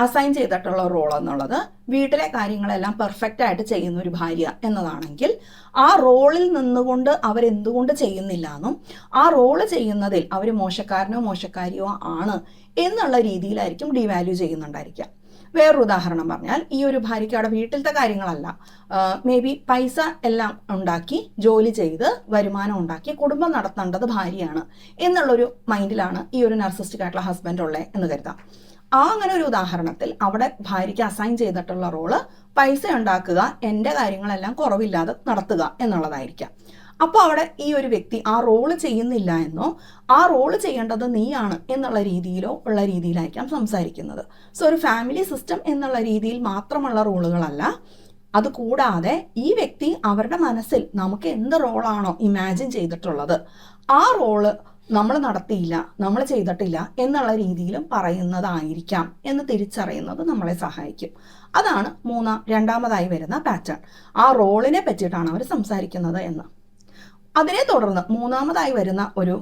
അസൈൻ ചെയ്തിട്ടുള്ള റോൾ എന്നുള്ളത് വീട്ടിലെ കാര്യങ്ങളെല്ലാം പെർഫെക്റ്റ് ആയിട്ട് ചെയ്യുന്ന ഒരു ഭാര്യ എന്നതാണെങ്കിൽ ആ റോളിൽ നിന്നുകൊണ്ട് അവരെന്തുകൊണ്ട് ചെയ്യുന്നില്ല എന്നും ആ റോള് ചെയ്യുന്നതിൽ അവർ മോശക്കാരനോ മോശക്കാരിയോ ആണ് എന്നുള്ള രീതിയിലായിരിക്കും ഡിവാല്യൂ ചെയ്യുന്നുണ്ടായിരിക്കുക. വേറൊരു ഉദാഹരണം പറഞ്ഞാൽ, ഈ ഒരു ഭാര്യയ്ക്ക് അവിടെ വീട്ടിലത്തെ കാര്യങ്ങളല്ല, മേ ബി പൈസ എല്ലാം ഉണ്ടാക്കി ജോലി ചെയ്ത് വരുമാനം ഉണ്ടാക്കി കുടുംബം നടത്തേണ്ടത് ഭാര്യയാണ് എന്നുള്ളൊരു മൈൻഡിലാണ് ഈ ഒരു നർസിസ്റ്റിക് ആയിട്ടുള്ള ഹസ്ബൻഡ് ഉള്ളത് എന്ന് കരുതാം. അങ്ങനെ ഒരു ഉദാഹരണത്തിൽ അവിടെ ഭാര്യയ്ക്ക് അസൈൻ ചെയ്തിട്ടുള്ള റോള് പൈസ ഉണ്ടാക്കുക, എൻ്റെ കാര്യങ്ങളെല്ലാം കുറവില്ലാതെ നടത്തുക എന്നുള്ളതായിരിക്കാം. അപ്പോൾ അവിടെ ഈ ഒരു വ്യക്തി ആ റോള് ചെയ്യുന്നില്ല എന്നോ ആ റോള് ചെയ്യേണ്ടത് നീയാണ് എന്നുള്ള രീതിയിലോ ഉള്ള രീതിയിലായിരിക്കാം സംസാരിക്കുന്നത്. സോ ഒരു ഫാമിലി സിസ്റ്റം എന്നുള്ള രീതിയിൽ മാത്രമുള്ള റോളുകളല്ല, അതുകൂടാതെ ഈ വ്യക്തി അവരുടെ മനസ്സിൽ നമുക്ക് എന്ത് റോളാണോ ഇമാജിൻ ചെയ്തിട്ടുള്ളത് ആ റോള് നമ്മൾ നടത്തിയില്ല, നമ്മൾ ചെയ്തിട്ടില്ല എന്നുള്ള രീതിയിലും പറയുന്നതായിരിക്കാം എന്ന് തിരിച്ചറിയുന്നത് നമ്മളെ സഹായിക്കും. അതാണ് രണ്ടാമതായി വരുന്ന പാറ്റേൺ. ആ റോളിനെ പറ്റിയിട്ടാണ് അവർ സംസാരിക്കുന്നത് എന്ന്. അതിനെ തുടർന്ന് മൂന്നാമതായി വരുന്ന ഒരു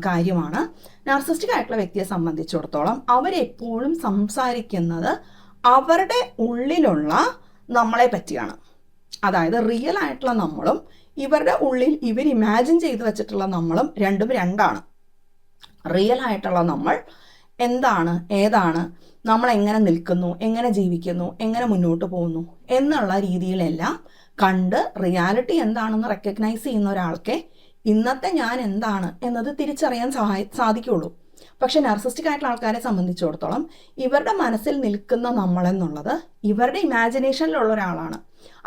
കാര്യമാണ്, നാർസിസ്റ്റിക് ആയിട്ടുള്ള വ്യക്തിയെ സംബന്ധിച്ചിടത്തോളം അവരെപ്പോഴും സംസാരിക്കുന്നത് അവരുടെ ഉള്ളിലുള്ള നമ്മളെ പറ്റിയാണ്. അതായത് റിയൽ ആയിട്ടുള്ള നമ്മളും ഇവരുടെ ഉള്ളിൽ ഇവർ ഇമാജിൻ ചെയ്ത് വെച്ചിട്ടുള്ള നമ്മളും രണ്ടും രണ്ടാണ്. റിയൽ ആയിട്ടുള്ള നമ്മൾ എന്താണ്, ഏതാണ്, നമ്മൾ എങ്ങനെ നിൽക്കുന്നു, എങ്ങനെ ജീവിക്കുന്നു, എങ്ങനെ മുന്നോട്ട് പോകുന്നു എന്നുള്ള രീതിയിലെല്ലാം കണ്ട് റിയാലിറ്റി എന്താണെന്ന് റെക്കഗ്നൈസ് ചെയ്യുന്ന ഒരാൾക്ക് ഇന്നത്തെ ഞാൻ എന്താണ് എന്നത് തിരിച്ചറിയാൻ സാധിക്കുള്ളൂ. പക്ഷെ നർസിസ്റ്റിക് ആയിട്ടുള്ള ആൾക്കാരെ സംബന്ധിച്ചിടത്തോളം ഇവരുടെ മനസ്സിൽ നിൽക്കുന്ന നമ്മളെന്നുള്ളത് ഇവരുടെ ഇമാജിനേഷനിലുള്ള ഒരാളാണ്,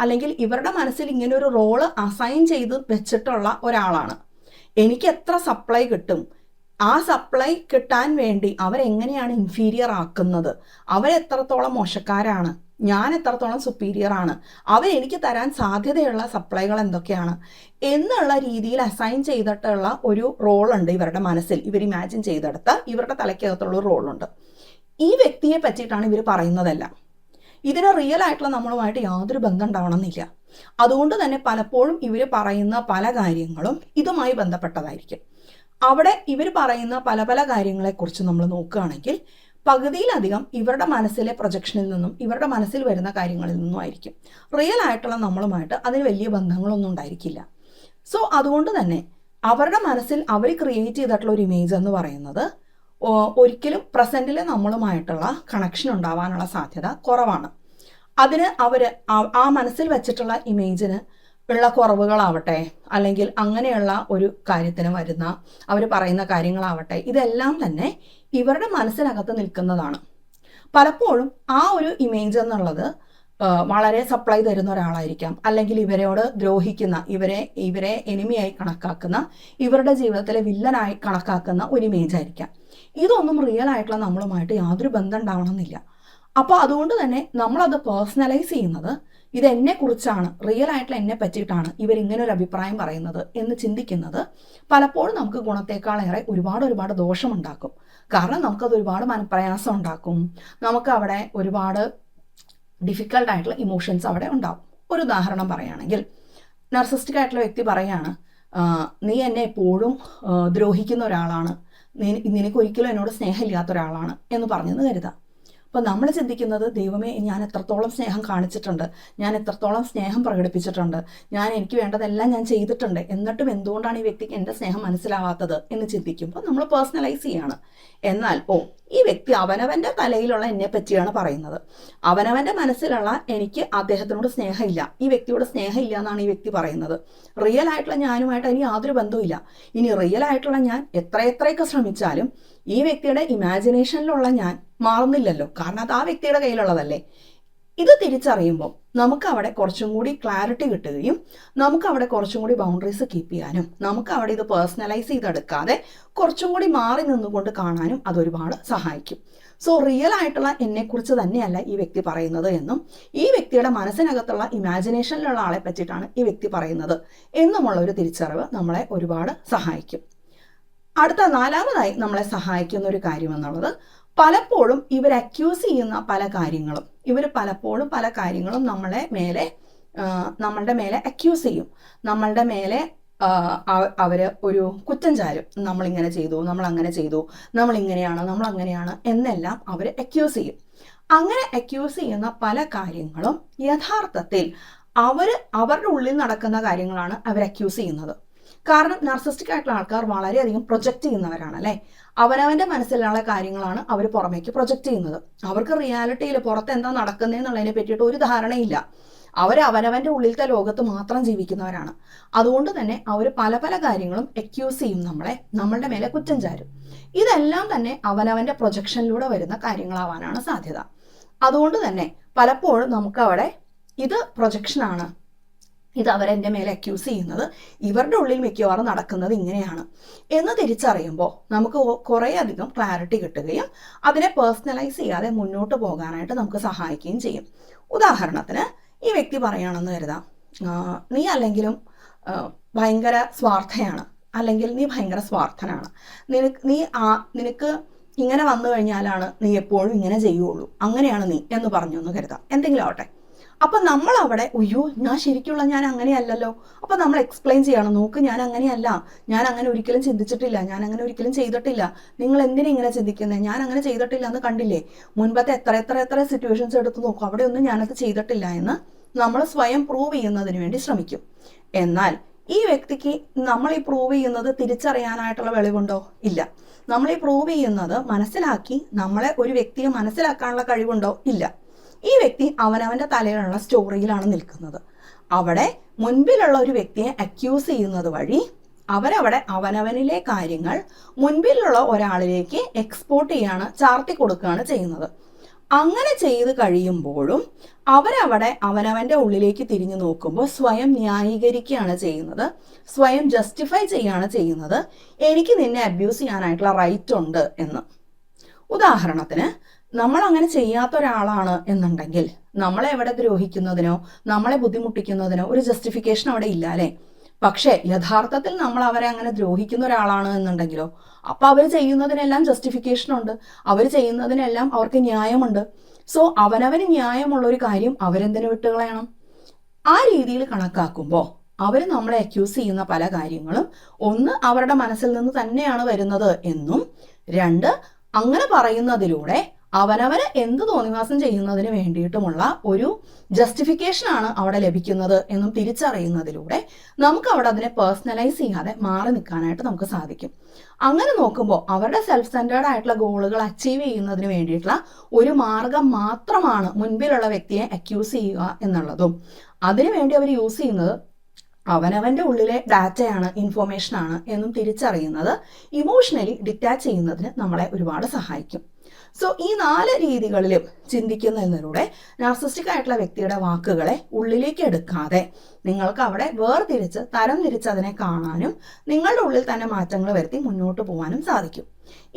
അല്ലെങ്കിൽ ഇവരുടെ മനസ്സിൽ ഇങ്ങനെ ഒരു റോള് അസൈൻ ചെയ്ത് വെച്ചിട്ടുള്ള ഒരാളാണ്. എനിക്ക് എത്ര സപ്ലൈ കിട്ടും, ആ സപ്ലൈ കിട്ടാൻ വേണ്ടി അവരെങ്ങനെയാണ് ഇൻഫീരിയർ ആക്കുന്നത്, അവരെത്രത്തോളം മോശക്കാരാണ്, ഞാൻ എത്രത്തോളം സുപ്പീരിയർ ആണ്, അവരെനിക്ക് തരാൻ സാധ്യതയുള്ള സപ്ലൈകൾ എന്തൊക്കെയാണ് എന്നുള്ള രീതിയിൽ അസൈൻ ചെയ്തിട്ടുള്ള ഒരു റോളുണ്ട് ഇവരുടെ മനസ്സിൽ. ഇവർ ഇമാജിൻ ചെയ്തെടുത്ത ഇവരുടെ തലയ്ക്കകത്തുള്ള ഒരു റോളുണ്ട്. ഈ വ്യക്തിയെ പറ്റിയിട്ടാണ് ഇവർ പറയുന്നതെല്ലാം. ഇതിന് റിയൽ ആയിട്ടുള്ള നമ്മളുമായിട്ട് യാതൊരു ബന്ധം ഉണ്ടാവണമെന്നില്ല. അതുകൊണ്ട് തന്നെ പലപ്പോഴും ഇവർ പറയുന്ന പല കാര്യങ്ങളും ഇതുമായി ബന്ധപ്പെട്ടതായിരിക്കും. അവിടെ ഇവർ പറയുന്ന പല പല കാര്യങ്ങളെക്കുറിച്ച് നമ്മൾ നോക്കുകയാണെങ്കിൽ പകുതിയിലധികം ഇവരുടെ മനസ്സിലെ പ്രൊജക്ഷനിൽ നിന്നും ഇവരുടെ മനസ്സിൽ വരുന്ന കാര്യങ്ങളിൽ നിന്നും ആയിരിക്കും. റിയൽ ആയിട്ടുള്ള നമ്മളുമായിട്ട് അതിന് വലിയ ബന്ധങ്ങളൊന്നും ഉണ്ടായിരിക്കില്ല. സോ അതുകൊണ്ട് തന്നെ അവരുടെ മനസ്സിൽ അവർ ക്രിയേറ്റ് ചെയ്തിട്ടുള്ള ഒരു ഇമേജ് എന്ന് പറയുന്നത് ഒരിക്കലും പ്രസൻറ്റിലെ നമ്മളുമായിട്ടുള്ള കണക്ഷൻ ഉണ്ടാവാനുള്ള സാധ്യത കുറവാണ്. അതിന് അവർ ആ മനസ്സിൽ വെച്ചിട്ടുള്ള ഇമേജിന് ഉള്ള കുറവുകളാവട്ടെ, അല്ലെങ്കിൽ അങ്ങനെയുള്ള ഒരു കാര്യത്തിന് വരുന്ന അവർ പറയുന്ന കാര്യങ്ങളാവട്ടെ, ഇതെല്ലാം തന്നെ ഇവരുടെ മനസ്സിനകത്ത് നിൽക്കുന്നതാണ്. പലപ്പോഴും ആ ഒരു ഇമേജ് എന്നുള്ളത് വളരെ സപ്ലൈ തരുന്ന ഒരാളായിരിക്കാം, അല്ലെങ്കിൽ ഇവരോട് ദ്രോഹിക്കുന്ന, ഇവരെ എനിമിയായി കണക്കാക്കുന്ന, ഇവരുടെ ജീവിതത്തിലെ വില്ലനായി കണക്കാക്കുന്ന ഒരു ഇമേജ് ആയിരിക്കാം. ഇതൊന്നും റിയൽ ആയിട്ടുള്ള നമ്മളുമായിട്ട് യാതൊരു ബന്ധം ഉണ്ടാവണമെന്നില്ല. അപ്പോൾ അതുകൊണ്ട് തന്നെ നമ്മളത് പേഴ്സണലൈസ് ചെയ്യുന്നത് ഇതെന്നെക്കുറിച്ചാണ്, റിയൽ ആയിട്ടുള്ള എന്നെ പറ്റിയിട്ടാണ് ഇവരിങ്ങനെ ഒരു അഭിപ്രായം പറയുന്നത് എന്ന് ചിന്തിക്കുന്നത് പലപ്പോഴും നമുക്ക് ഗുണത്തേക്കാളേറെ ഒരുപാട് ദോഷമുണ്ടാക്കും. കാരണം നമുക്കത് ഒരുപാട് മനപ്രയാസം ഉണ്ടാക്കും, നമുക്ക് അവിടെ ഒരുപാട് ഡിഫിക്കൽട്ട് ആയിട്ടുള്ള ഇമോഷൻസ് അവിടെ ഉണ്ടാവും. ഒരു ഉദാഹരണം പറയുകയാണെങ്കിൽ, നർസിസ്റ്റിക് ആയിട്ടുള്ള വ്യക്തി പറയാണ്, നീ എന്നെ എപ്പോഴും ദ്രോഹിക്കുന്ന ഒരാളാണ്, നിനക്ക് ഒരിക്കലും എന്നോട് സ്നേഹമില്ലാത്ത ഒരാളാണ് എന്ന് പറഞ്ഞെന്ന് കരുതാം. അപ്പോൾ നമ്മൾ ചിന്തിക്കുന്നത്, ദൈവമേ, ഞാൻ എത്രത്തോളം സ്നേഹം കാണിച്ചിട്ടുണ്ട്, ഞാൻ എത്രത്തോളം സ്നേഹം പ്രകടിപ്പിച്ചിട്ടുണ്ട്, എനിക്ക് വേണ്ടതെല്ലാം ഞാൻ ചെയ്തിട്ടുണ്ട്, എന്നിട്ടും എന്തുകൊണ്ടാണ് ഈ വ്യക്തിക്ക് എൻ്റെ സ്നേഹം മനസ്സിലാവാത്തത് എന്ന് ചിന്തിക്കുമ്പോൾ നമ്മൾ പേഴ്സണലൈസ് ചെയ്യാണ്. എന്നാൽ ഈ വ്യക്തി അവനവൻ്റെ തലയിലുള്ള എന്നെ പറ്റിയാണ് പറയുന്നത്. അവനവൻ്റെ മനസ്സിലുള്ള എനിക്ക് അദ്ദേഹത്തിനോട് സ്നേഹമില്ല, ഈ വ്യക്തിയോട് സ്നേഹമില്ല എന്നാണ് ഈ വ്യക്തി പറയുന്നത്. റിയൽ ആയിട്ടുള്ള ഞാനുമായിട്ട് അതിന് യാതൊരു ബന്ധവുമില്ല. ഇനി റിയൽ ആയിട്ടുള്ള ഞാൻ എത്രയൊക്കെ ശ്രമിച്ചാലും ഈ വ്യക്തിയുടെ ഇമാജിനേഷനിലുള്ള ഞാൻ മാറുന്നില്ലല്ലോ, കാരണം അത് ആ വ്യക്തിയുടെ കയ്യിലുള്ളതല്ലേ. ഇത് തിരിച്ചറിയുമ്പോൾ നമുക്ക് അവിടെ കുറച്ചും കൂടി ക്ലാരിറ്റി കിട്ടുകയും നമുക്ക് അവിടെ കുറച്ചും കൂടി ബൗണ്ടറീസ് കീപ്പ് ചെയ്യാനും നമുക്ക് അവിടെ ഇത് പേഴ്സണലൈസ് ചെയ്തെടുക്കാതെ കുറച്ചും കൂടി മാറി നിന്നുകൊണ്ട് കാണാനും അതൊരുപാട് സഹായിക്കും. സോ റിയൽ ആയിട്ടുള്ള എന്നെക്കുറിച്ച് തന്നെയല്ല ഈ വ്യക്തി പറയുന്നത് എന്നും ഈ വ്യക്തിയുടെ മനസ്സിനകത്തുള്ള ഇമാജിനേഷനിലുള്ള ആളെ പറ്റിയിട്ടാണ് ഈ വ്യക്തി പറയുന്നത് എന്നുമുള്ള ഒരു തിരിച്ചറിവ് നമ്മളെ ഒരുപാട് സഹായിക്കും. അടുത്ത നാലാമതായി നമ്മളെ സഹായിക്കുന്ന ഒരു കാര്യം എന്നുള്ളത്, പലപ്പോഴും ഇവർ അക്യൂസ് ചെയ്യുന്ന പല കാര്യങ്ങളും, ഇവർ പലപ്പോഴും പല കാര്യങ്ങളും നമ്മളുടെ മേലെ അക്യൂസ് ചെയ്യും, നമ്മളുടെ മേലെ അവർ ഒരു കുറ്റം ചാരും. നമ്മളിങ്ങനെ ചെയ്തു, നമ്മൾ അങ്ങനെ ചെയ്തു, നമ്മളിങ്ങനെയാണ്, നമ്മൾ അങ്ങനെയാണ് എന്നെല്ലാം അവർ അക്യൂസ് ചെയ്യും. അങ്ങനെ അക്യൂസ് ചെയ്യുന്ന പല കാര്യങ്ങളും യഥാർത്ഥത്തിൽ അവരുടെ ഉള്ളിൽ നടക്കുന്ന കാര്യങ്ങളാണ് അവർ അക്യൂസ് ചെയ്യുന്നത്. കാരണം നാർസിസ്റ്റിക് ആയിട്ടുള്ള ആൾക്കാർ വളരെയധികം പ്രൊജക്റ്റ് ചെയ്യുന്നവരാണ് അല്ലേ. അവനവന്റെ മനസ്സിലുള്ള കാര്യങ്ങളാണ് അവർ പുറമേക്ക് പ്രൊജക്റ്റ് ചെയ്യുന്നത്. അവർക്ക് റിയാലിറ്റിയിൽ പുറത്ത് എന്താ നടക്കുന്നതെന്നുള്ളതിനെ പറ്റിയിട്ട് ഒരു ധാരണയില്ല. അവനവന്റെ ഉള്ളിലത്തെ ലോകത്ത് മാത്രം ജീവിക്കുന്നവരാണ്. അതുകൊണ്ട് തന്നെ അവർ പല പല കാര്യങ്ങളും അക്യൂസ് ചെയ്യും, നമ്മളുടെ മേലെ കുറ്റം ചാരും. ഇതെല്ലാം തന്നെ അവനവന്റെ പ്രൊജക്ഷനിലൂടെ വരുന്ന കാര്യങ്ങളാവാനാണ് സാധ്യത. അതുകൊണ്ട് തന്നെ പലപ്പോഴും നമുക്ക് അവിടെ ഇത് പ്രൊജക്ഷനാണ്, ഇത് അവരെൻ്റെ മേലെ അക്യൂസ് ചെയ്യുന്നത്, ഇവരുടെ ഉള്ളിൽ മിക്കവാറും നടക്കുന്നത് ഇങ്ങനെയാണ് എന്ന് തിരിച്ചറിയുമ്പോൾ നമുക്ക് കുറേയധികം ക്ലാരിറ്റി കിട്ടുകയും അതിനെ പേഴ്സണലൈസ് ചെയ്യാതെ മുന്നോട്ട് പോകാനായിട്ട് നമുക്ക് സഹായിക്കുകയും ചെയ്യും. ഉദാഹരണത്തിന് ഈ വ്യക്തി പറയുകയാണെന്ന് കരുതാം, നീ അല്ലെങ്കിലും ഭയങ്കര സ്വാർത്ഥയാണ്, അല്ലെങ്കിൽ നീ ഭയങ്കര സ്വാർത്ഥനാണ്, നിനക്ക് ഇങ്ങനെ വന്നു കഴിഞ്ഞാലാണ് നീ എപ്പോഴും ഇങ്ങനെ ചെയ്യുള്ളൂ, അങ്ങനെയാണ് നീ എന്ന് പറഞ്ഞു എന്ന് കരുതാം, എന്തെങ്കിലും ആവട്ടെ. അപ്പം നമ്മൾ അവിടെ അയ്യോ ഞാൻ അങ്ങനെയല്ലല്ലോ. അപ്പം നമ്മൾ എക്സ്പ്ലെയിൻ ചെയ്യണം, നോക്ക് ഞാൻ അങ്ങനെയല്ല, ഞാൻ അങ്ങനെ ഒരിക്കലും ചിന്തിച്ചിട്ടില്ല, ഞാൻ അങ്ങനെ ഒരിക്കലും ചെയ്തിട്ടില്ല, നിങ്ങൾ എന്തിനാ ഇങ്ങനെ ചിന്തിക്കുന്നത്, ഞാൻ അങ്ങനെ ചെയ്തിട്ടില്ല എന്ന് കണ്ടില്ലേ, മുൻപത്തെ എത്ര സിറ്റുവേഷൻസ് എടുത്ത് നോക്കും, അവിടെ ഒന്നും ഞാനത് ചെയ്തിട്ടില്ല എന്ന് നമ്മൾ സ്വയം പ്രൂവ് ചെയ്യുന്നതിന് വേണ്ടി ശ്രമിക്കും. എന്നാൽ ഈ വ്യക്തിക്ക് നമ്മൾ ഈ പ്രൂവ് ചെയ്യുന്നത് തിരിച്ചറിയാനായിട്ടുള്ള വെളിവുണ്ടോ? ഇല്ല. നമ്മൾ ഈ പ്രൂവ് ചെയ്യുന്നത് മനസ്സിലാക്കി നമ്മളെ ഒരു വ്യക്തിയെ മനസ്സിലാക്കാനുള്ള കഴിവുണ്ടോ? ഇല്ല. ഈ വ്യക്തി അവനവന്റെ തലയിലുള്ള സ്റ്റോറിയിലാണ് നിൽക്കുന്നത്. അവിടെ മുൻപിലുള്ള ഒരു വ്യക്തിയെ അക്യൂസ് ചെയ്യുന്നത് വഴി അവരവിടെ അവനവനിലെ കാര്യങ്ങൾ മുൻപിലുള്ള ഒരാളിലേക്ക് എക്സ്പോർട്ട് ചെയ്യാണ്, ചാർത്തി കൊടുക്കുകയാണ് ചെയ്യുന്നത്. അങ്ങനെ ചെയ്ത് കഴിയുമ്പോഴും അവരവിടെ അവനവന്റെ ഉള്ളിലേക്ക് തിരിഞ്ഞു നോക്കുമ്പോൾ സ്വയം ന്യായീകരിക്കുകയാണ് ചെയ്യുന്നത്, സ്വയം ജസ്റ്റിഫൈ ചെയ്യുകയാണ് ചെയ്യുന്നത്, എനിക്ക് നിന്നെ അബ്യൂസ് ചെയ്യാനായിട്ടുള്ള റൈറ്റ് ഉണ്ട് എന്ന്. ഉദാഹരണത്തിന് നമ്മൾ അങ്ങനെ ചെയ്യാത്ത ഒരാളാണ് എന്നുണ്ടെങ്കിൽ നമ്മളെ എവിടെ ദ്രോഹിക്കുന്നതിനോ നമ്മളെ ബുദ്ധിമുട്ടിക്കുന്നതിനോ ഒരു ജസ്റ്റിഫിക്കേഷൻ അവിടെ ഇല്ല അല്ലേ. പക്ഷേ യഥാർത്ഥത്തിൽ നമ്മൾ അവരെ അങ്ങനെ ദ്രോഹിക്കുന്ന ഒരാളാണ് എന്നുണ്ടെങ്കിലോ അപ്പൊ അവർ ചെയ്യുന്നതിനെല്ലാം ജസ്റ്റിഫിക്കേഷൻ ഉണ്ട്, അവർ ചെയ്യുന്നതിനെല്ലാം അവർക്ക് ന്യായമുണ്ട്. സോ അവനവന് ന്യായമുള്ള ഒരു കാര്യം അവരെന്തിനു വിട്ടുകളയണം? ആ രീതിയിൽ കണക്കാക്കുമ്പോൾ അവർ നമ്മളെ അക്യൂസ് ചെയ്യുന്ന പല കാര്യങ്ങളും ഒന്ന് അവരുടെ മനസ്സിൽ നിന്ന് തന്നെയാണ് വരുന്നത് എന്നും, രണ്ട് അങ്ങനെ പറയുന്നതിലൂടെ അവനവന് എന്ത് തോന്നിവാസം ചെയ്യുന്നതിന് വേണ്ടിയിട്ടുമുള്ള ഒരു ജസ്റ്റിഫിക്കേഷനാണ് അവിടെ ലഭിക്കുന്നത് എന്നും തിരിച്ചറിയുന്നതിലൂടെ നമുക്ക് അവിടെ അതിനെ പേഴ്സണലൈസ് ചെയ്യാതെ മാറി നിൽക്കാനായിട്ട് നമുക്ക് സാധിക്കും. അങ്ങനെ നോക്കുമ്പോൾ അവരുടെ സെൽഫ് സെൻറ്റേർഡ് ആയിട്ടുള്ള ഗോളുകൾ അച്ചീവ് ചെയ്യുന്നതിന് വേണ്ടിയിട്ടുള്ള ഒരു മാർഗം മാത്രമാണ് മുൻപിലുള്ള വ്യക്തിയെ അക്യൂസ് ചെയ്യുക എന്നുള്ളതും, അതിനുവേണ്ടി അവർ യൂസ് ചെയ്യുന്നത് അവനവന്റെ ഉള്ളിലെ ഡാറ്റയാണ്, ഇൻഫോർമേഷനാണ് എന്നും തിരിച്ചറിയുന്നത് ഇമോഷണലി ഡിറ്റാച്ച് ചെയ്യുന്നതിന് നമ്മളെ ഒരുപാട് സഹായിക്കും. സോ ഈ 4 രീതികളിലും ചിന്തിക്കുന്നതിലൂടെ നാർസിസ്റ്റിക് ആയിട്ടുള്ള വ്യക്തിയുടെ വാക്കുകളെ ഉള്ളിലേക്ക് എടുക്കാതെ നിങ്ങൾക്ക് അവിടെ തരം തിരിച്ച് അതിനെ കാണാനും നിങ്ങളുടെ ഉള്ളിൽ തന്നെ മാറ്റങ്ങൾ വരുത്തി മുന്നോട്ട് പോകാനും സാധിക്കും.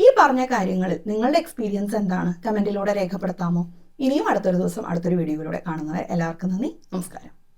ഈ പറഞ്ഞ കാര്യങ്ങളിൽ നിങ്ങളുടെ എക്സ്പീരിയൻസ് എന്താണ്? കമന്റിലൂടെ രേഖപ്പെടുത്താമോ? ഇനിയും അടുത്തൊരു ദിവസം അടുത്തൊരു വീഡിയോയിലൂടെ കാണുന്നവരെ എല്ലാവർക്കും നന്ദി, നമസ്കാരം.